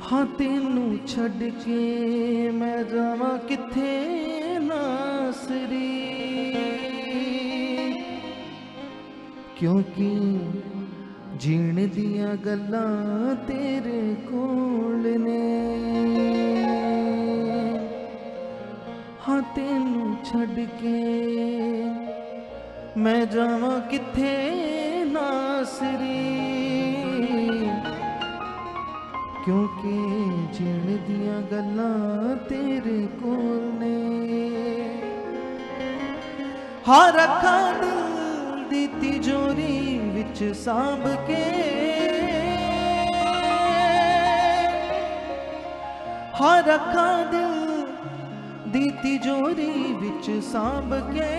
हाँ तेनू छड़ के मैं जावां किथे नासरी, क्योंकि जीण दियां गल्लां तेरे कोल ने। हाँ तेनू छड़ के मैं जावां किथे नासरी, क्योंकि जीण दियां गल्लां तेरे कोल ने। हाँ रखा दिल दी तिजोरी विच सांभ के, हाँ रखा दिल दी तिजोरी विच सांभ के,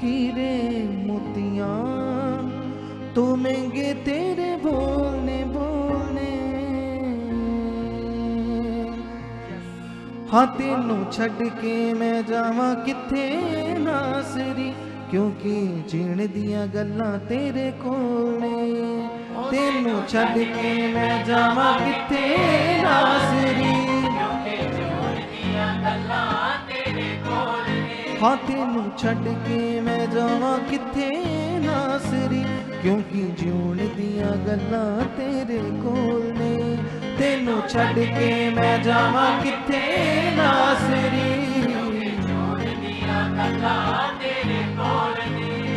हीरे मोतियां तो महंगे तेरे बोलने बोलने। हाँ तेनू छड़ के मैं जावां किथे नासरी, क्योंकि जीण दियां गल्लां तेरे कोल ने। तेनू छड़ के मैं जावां किथे नासरी, हाँ तेनू छड़ के मैं जावां किथे नासरी, क्योंकि जीण दियां गल्लां तेरे कोल ने। तेनू छड़ के मैं जावां किथे नासरी,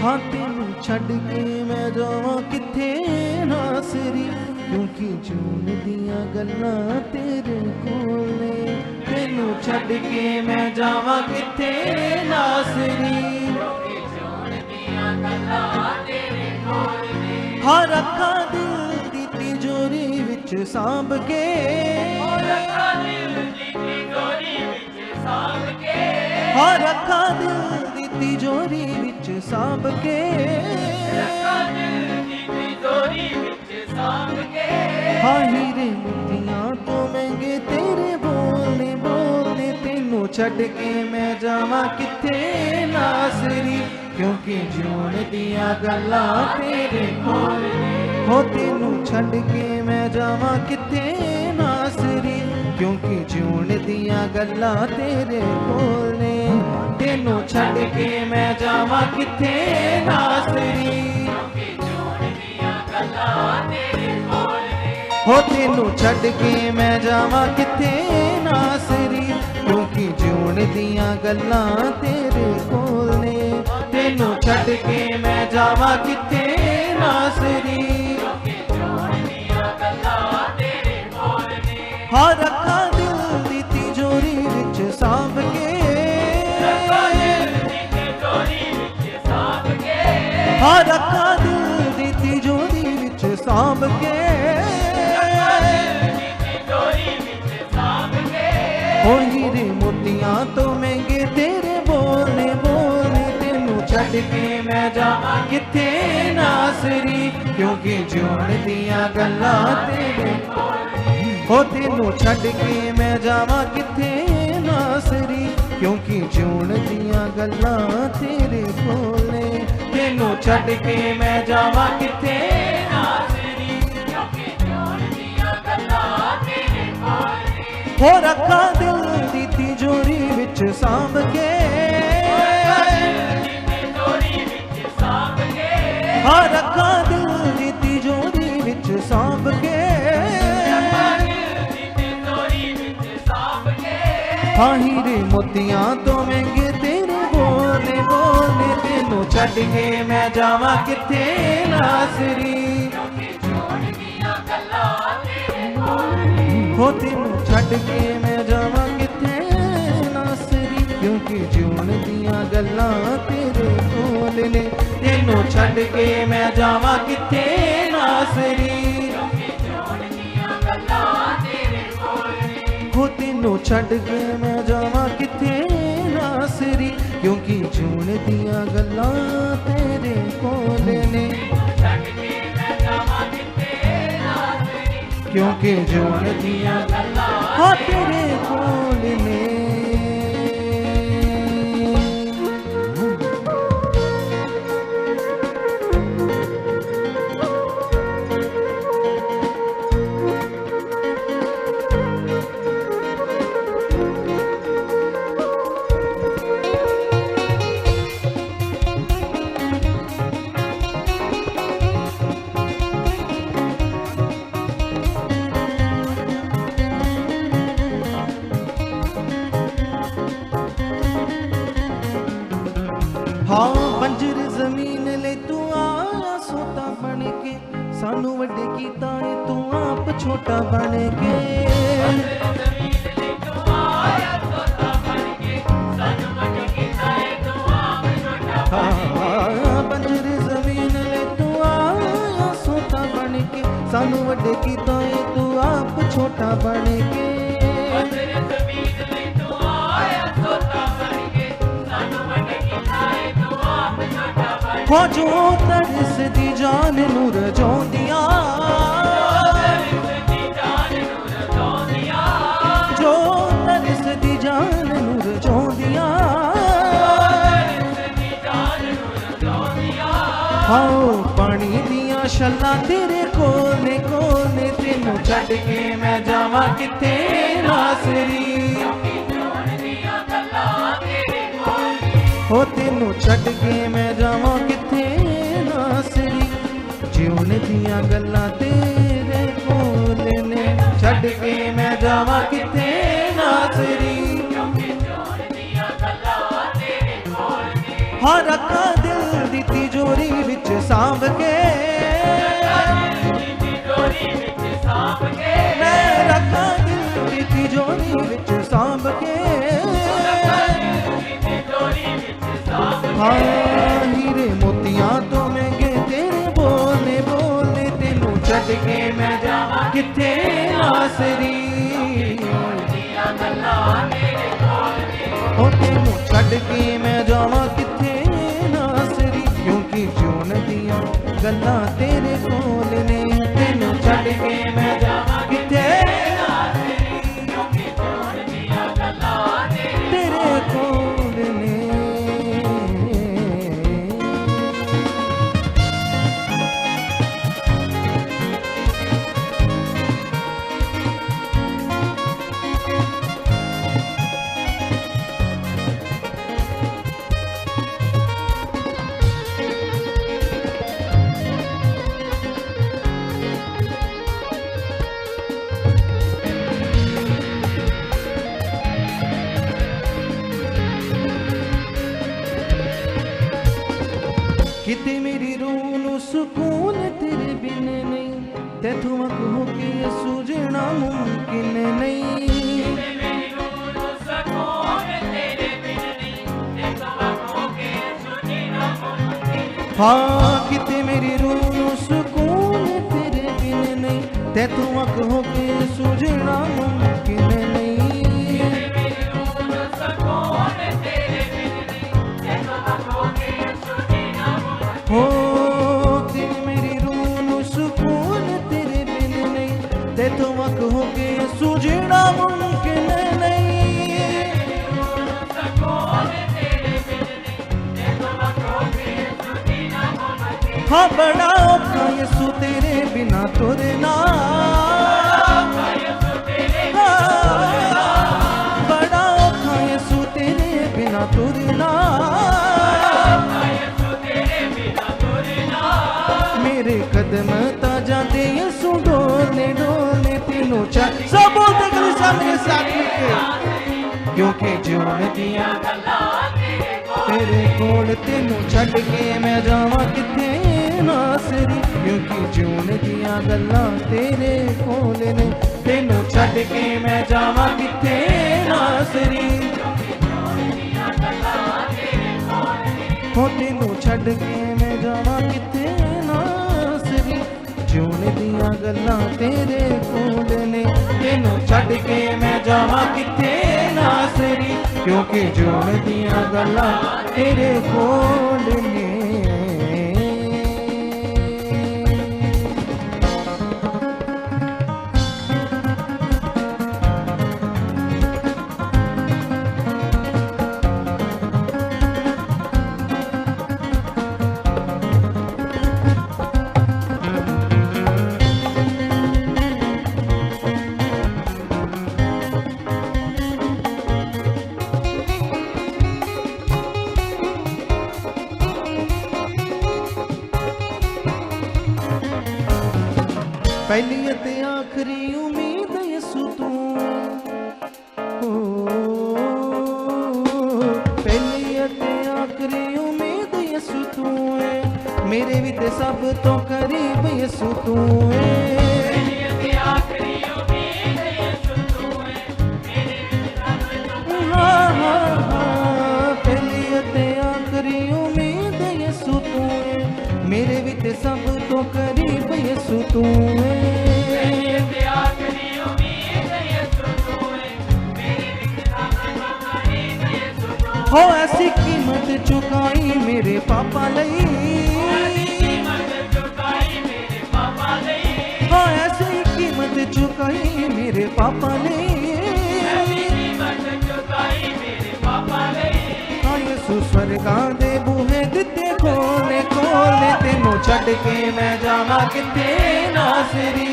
हाँ तेनू छड़ के मैं जावां किथे नासरी, क्योंकि जीण दियां गल्लां तेरे कोल ने। तेनू छड़ के मैं जावां किथे नासरी, हाँ रखा दिल दी तिजोरी विच सांभ के, हाँ रखा दिल दी तिजोरी विच सांभ के, हाँ हीरे मोतियां तो महंगे तेरे बोलने बोलने। तेनू छड़ के मैं जावां किथे नासरी, क्योंकि जीण दियां गल्लां तेरे कोल ने। हो तेनू छड़ के मैं जावां किथे नासरी, क्योंकि जीण दियां गल्लां तेरे कोल ने। तेनू छड़ के मैं जावां किथे नासरी, हो तेनू छड़ के मैं जावां किथे नासरी, क्योंकि जीण दियां गल्लां तेरे कोल ने। तेनू छड़ के मैं जावां किथे नासरी, हाँ रखा दिल दी तिजोरी विच सांभ के, हाँ रखा दिल दी तिजोरी विच सांभ के, ओ हीरे मोतियां तो महंगे तेरे बोलने बोलने। तेनू छड़ के मैं जावां किथे नासरी, क्योंकि जीण दियां गल्लां तेरे हो। तेनू छड़ के मैं जावां किथे नासरी, क्योंकि जीण दियां गल्लां तेरे कोल ने। तेनू छड़ के मैं जावां किथे नासरी, क्योंकि जीण दियां गल्लां तेरे कोल ने। हो रखा दिल दी तिजोरी विच सांभ के, हाँ रखा दिल दी तिजोरी विच सांभ के, हाँ हीरे मोतियां तो महंगे तेरे बोलने बोलने। तेनू छड़ के मैं जावां किथे नासरी, हो तेनू छड़ के मैं जावां किथे नासरी, क्योंकि जीण दियां गल्लां तेरे कोल ने। तेनू छड़ के मैं जावां किथे नासरी, हो तेनू छड़ के मैं जावां किथे नासरी, क्योंकि जीण दियां गल्लां तेरे कोल ने। क्योंकि जीण दियां गल्लां तेरे कोल ने। बन के सानू वड्डे कीता है तू आप छोटा बन के बंजर जमीन ले तू आया सोता बन के सानू वड्डे कीता है तू आप छोटा बन के हो जो तरस दी जान नूर जोंदिया जो तरस दी जान नूर जोंदिया आओ पानी दिया शल्ला तेरे कोने कोने तेनू छड़ के मैं जावा किथे नासरी हो तेनू छड़ के मैं जावा किथे नासरी जीवन दिया गल्लां तेरे कोल ने छड़ के मैं जावा किथे नासरी हर रखा दिल दी तिजोरी विच सांभ के मैं रखा दिल दी तिजोरी विच सांभ के हाँ हीरे मोतियां तो महंगे तेरे बोलने बोलने तेनू छड़ के मैं जावा किथे नासरी हो तेनू छड़ के मैं जावा किथे नासरी क्योंकि जून दिया गल्लां तेरे कोल ने तेनू छड़ के मैं जावा किथे नासरी क्योंकि जून दिया गल्लां तेरे कोल ने किते मेरी रूह नू सुकून तेरे बिन नहीं तैथों वक होके सूझना मुमकिन नहीं हाँ किते मेरी रूह नू सुकून तेरे बिन नहीं तैथों वक होके सूझना मुमकिन नहीं हो तेरी मेरी रूह नू सुकून तेरे बिन नहीं तैथों वक होके सूझना मुमकिन नहीं हाँ बड़ा औखा यसू तेरे बिना तुरना बड़ा औखा यसू तेरे बिना तुरना मेरे कदम ता जाते यसू डोलने डोलने तेनू छड़ सब बोलते कलीसिया मेरे साथ मिलके क्योंकि जून दिया तेरे कोल तेनू छड़ के मैं जावा किथे नासरी क्योंकि जून दिया गल्लां तेरे कोल ने तेनू छड़ के मैं जावा किथे नासरी हो तेनू छड़ के मैं जावा किथे नासरी जून दिया गल्लां तेरे कोल ने तेनू छड़ के मैं जावा किथे नासरी क्योंकि जून दिया गल्लां तेरे कोल ने पहली ते आखरी उम्मीद यसू तू पहली ते आखरी उम्मीद यसू तू मेरे भी ते सब तो करीब यसू तू है। हाँ हाँ हाँ पहली ते आखरी उम्मीद यसू तू है। मेरे भी ते सब तो करीब यसू तू है। हो ऐसी कीमत चुकाई मेरे पापा लई। हो ऐसी कीमत चुकाई मेरे पापा लई। हाँ यसू स्वर्गां दे बूहे दिते खोले खोले तेनू छड्ड के मैं जावां किथे नासरी।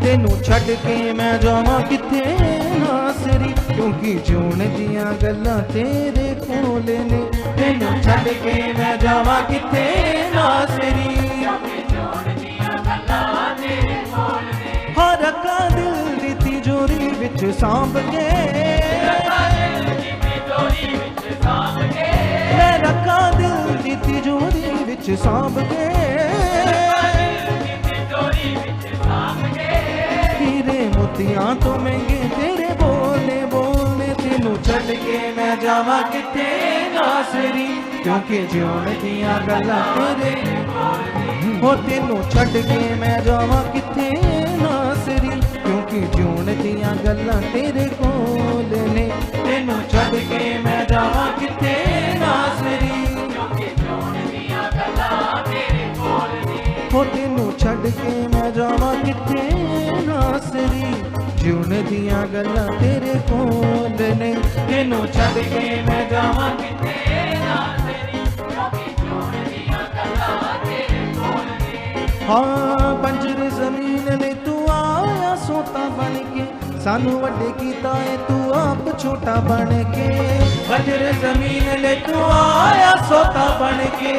तेनू छड्ड के मैं जावां किथे नासरी क्योंकि जोन दियां गल्लां तेरे कोल ने। तेनू छड्ड के मैं जावां किथे नासरी। हर रखा दिल दी तिजोरी विच सांभ के। मैं रखा दिल दी तिजोरी विच सांभ के। मोतियां तो महंगे तेरे बोलने बोलने तेनू छड्ड के मैं जावां किथे नासरी क्योंकि जिउण दियां गल्लां तेरे। हो तेनू छड्ड के मैं जावां किथे नासरी क्योंकि जिउण दियां गल्लां तेरे कोल ने। तेनू छड्ड के मैं जावां किथे नासरी। हो तेनू छड्ड के मैं जावां किथे नासरी जिउण दियां गल्लां तेरे कोल ने। तेनू छड्ड के मैं जावां किथे नासरी क्योंकि जिउण दियां गल्लां तेरे कोल ने। हाँ बंजर जमीन ले तू आया सोता बन के सानू वड्डे कीता है तू आप छोटा बन के। बंजर जमीन ले तू आया सोता बन के।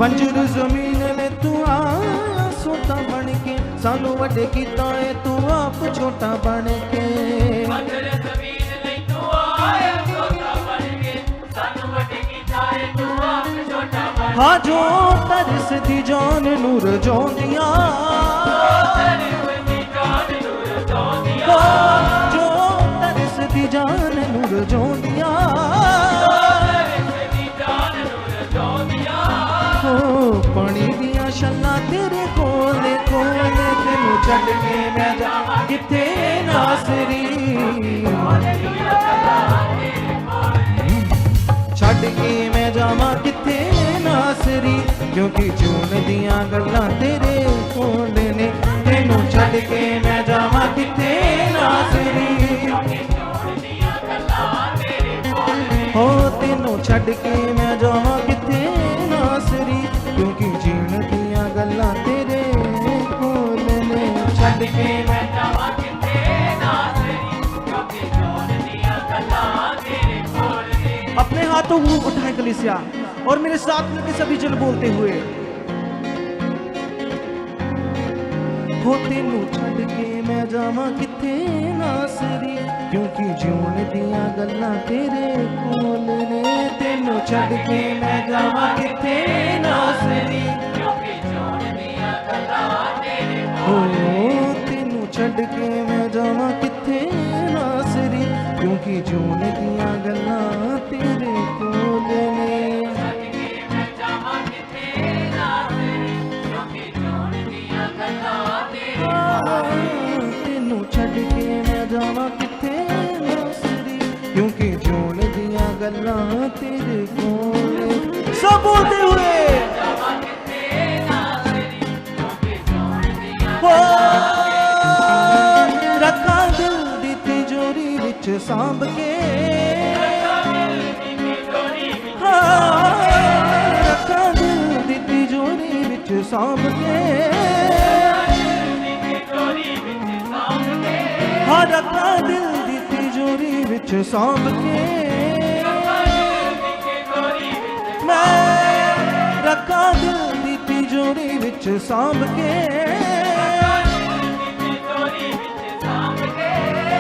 बंजर जमीन ले तू आया सोता बन के सानू वड्डे कीता है तू आप छोटा बन के। बंजर जमीन ले तू आया सोता बन के सानू वड्डे कीता है तू आप छोटा बन के। हाँ जो तरस दी जान नूर जोंदियां। जो तरस दी जान नूर जोंदियां। पानी दियां छल्लां तेरे कोले कोले तेनू छड्ड के मैं जावां किथे नासरी। छड्ड के मैं जावां किथे नासरी क्योंकि जिउण दियां गल्लां तेरे कोल ने। तेनू छड्ड के मैं जावां किथे नासरी। हो तेनू छड्ड के मैं जावां किथे नासरी क्योंकि जीण दियां गल्लां तेरे कोल ने। छड्ड के मैं जावां किथे नासरी क्योंकि जीण दियां गल्लां तेरे कोल ने। अपने हाथों मुंह उठाए कलीसिया और मेरे साथ मिलकर सभी जन बोलते हुए। हो तेनू छड्ड के मैं जावां किथे नासरी क्योंकि जिउण दियां गल्लां तेरे कोल ने। तेनू छड्ड के मैं जावां किथे नासरी क्योंकि जिउण दियां गल्लां तेरे कोल ने। तेनू छड्ड के मैं जावां किथे नासरी क्योंकि जिउण दियां गल्लां तेरे कोल ने। तेनू छड्ड के मैं जावां किथे नासरी क्योंकि जिउण दियां गल्लां तेरे कोल। सब बोलते हुए रखा दिल दी तिजोरी विच सांभ के। रखा दिल दी तिजोरी विच सांभ के। हाँ रखा दिल दी तिजोरी विच सांभ के। मैं रखा दिल दी तिजोरी विच सांभ के।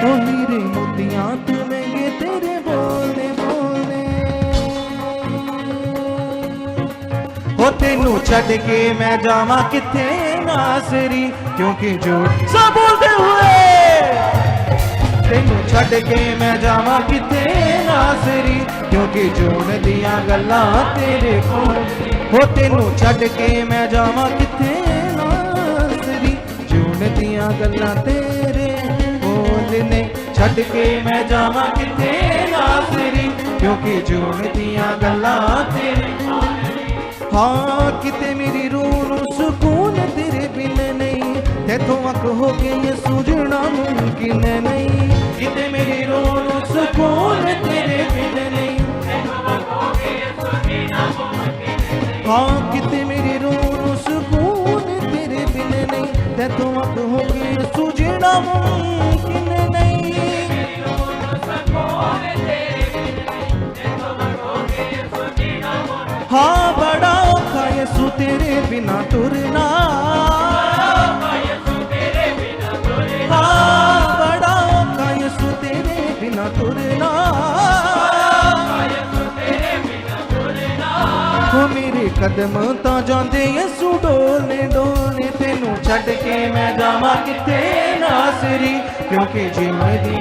ओ हीरे मोतियां तू महंगे तेरे बोलने बोलने हो तेनू छड़ के मैं जावा किथे नासरी क्योंकि झूठ सब बोलते हुए तेनू छड़ के मैं जावा किथे नासरी क्योंकि जोड़ दिया गल्लां तेरे कोल हो तेनू छड़ के मैं जावा किथे नासरी जोड़ दिया गल्लां तेरे कोल ने छड़ के मैं जावा किथे नासरी क्योंकि जोड़ दिया गल्लां तेरे हाँ किते मेरी रूह नूं सुकून तेरे बिन नहीं तेथों वक हो के ये सूझना मुमकिन नहीं किते मेरी रूह नूं सुकून तेरे बिन नहीं हाँ किते मेरी रूह नूं सुकून तेरे बिन नहीं तेथों वक हो के ये सूझना मुमकिन नहीं हाँ बड़ा औखा यसू तेरे बिना तुरना हाँ बड़ा औखा यसू तेरे बिना तुरना हो मेरे कदम तां जांदे यसू डोलने डोलने तेनू छड़ के मैं जावां किथे नासरी क्योंकि जीवन दी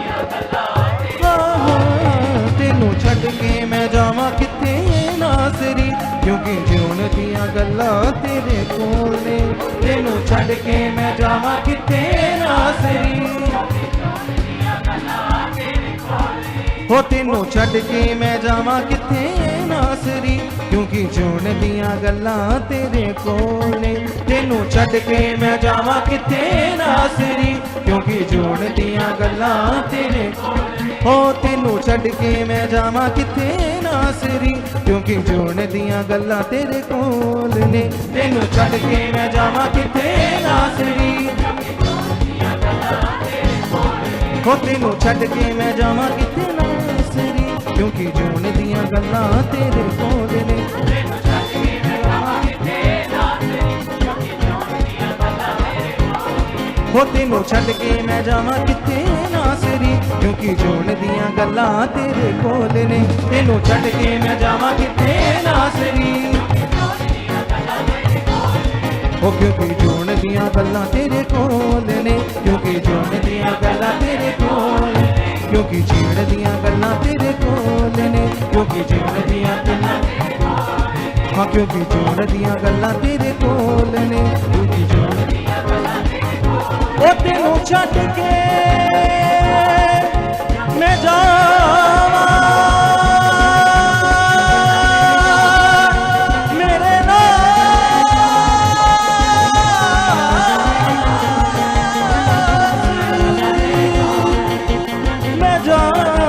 तेनू छड़ के मैं जावां किथे नासरी क्योंकि जीवन दियां गल्लां तेरे कोल ने तेनू छड़ के मैं जावां किथे नासरी हो तेनू छड़ के मैं जावां किथे नासरी क्योंकि जीवन दियां गल्लां तेरे कोल ने तेनू छड़ के मैं जावां किथे नासरी क्योंकि जीवन दियां गल्लां तेरे हो तेनू छड़ के मैं जावां किथे नासरी क्योंकि जोड़ दियां गल्लां तेरे कोल ने तेनू छड़ के मैं जावां किथे नासरी हो तेनू छड़ के मैं जावां किथे नासरी क्योंकि जोड़ दियां गल्लां तेरे कोल ने हो तेनू छड़ के मैं जावां किथे नासरी क्योंकि जोड़ दियां गल्लां तेरे कोल ने तेनू छड़ के मैं जावां किथे नासरी हो क्योंकि जोड़ दियां गल्लां तेरे कोल ने क्योंकि जोड़ दियां गल्लां तेरे कोल क्योंकि जीण दियां गल्लां तेरे कोल ने क्योंकि जीण दियां गल्लां हाँ क्योंकि जोड़ दियां गल्लां तेरे कोल ने क्योंकि जोड़ दियां गल्लां ओ तेनू छड़ के मैं जावां मेरे नाल मैं जावां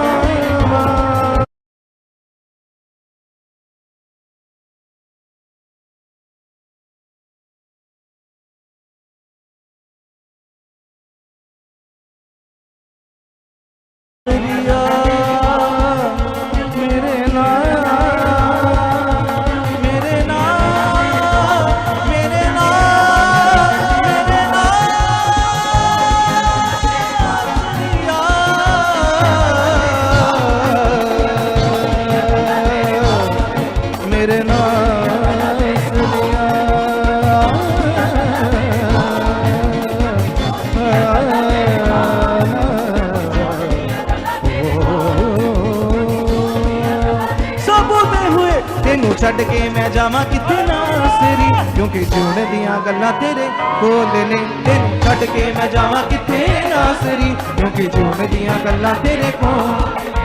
छड़ के मैं जावां किथे नासरी क्योंकि जोड़ दियां गल्लां तेरे कोल ने तेनू छड़ के मैं जावां किथे नासरी क्योंकि जोड़ दियां गल्लां तेरे कोल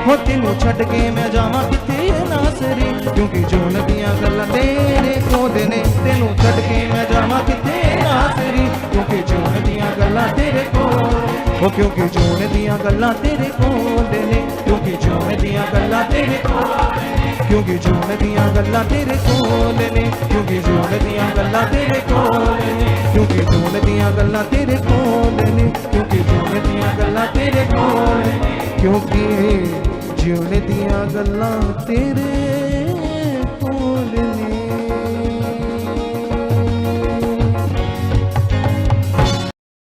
हो तेनू छड़ के मैं जावां किथे नासरी क्योंकि जोड़ दियां गल्लां तेरे कोल ने तेनू छड़ के मैं जावां किथे नासरी क्योंकि जोड़ दियां गल्लां तेरे कोल हो क्योंकि जोड़ दियां गल्लां तेरे कोल ने क्योंकि जोड़ दियां गल्लां तेरे कोल क्योंकि जोड़ दियां गल्लां तेरे कोल ने क्योंकि जोड़ दियां गल्लां तेरे कोल ने क्योंकि जोड़ दियां गल्लां तेरे कोल ने क्योंकि जोड़ दियां गल्लां तेरे कोल क्योंकि जोड़ दियां गल्लां तेरे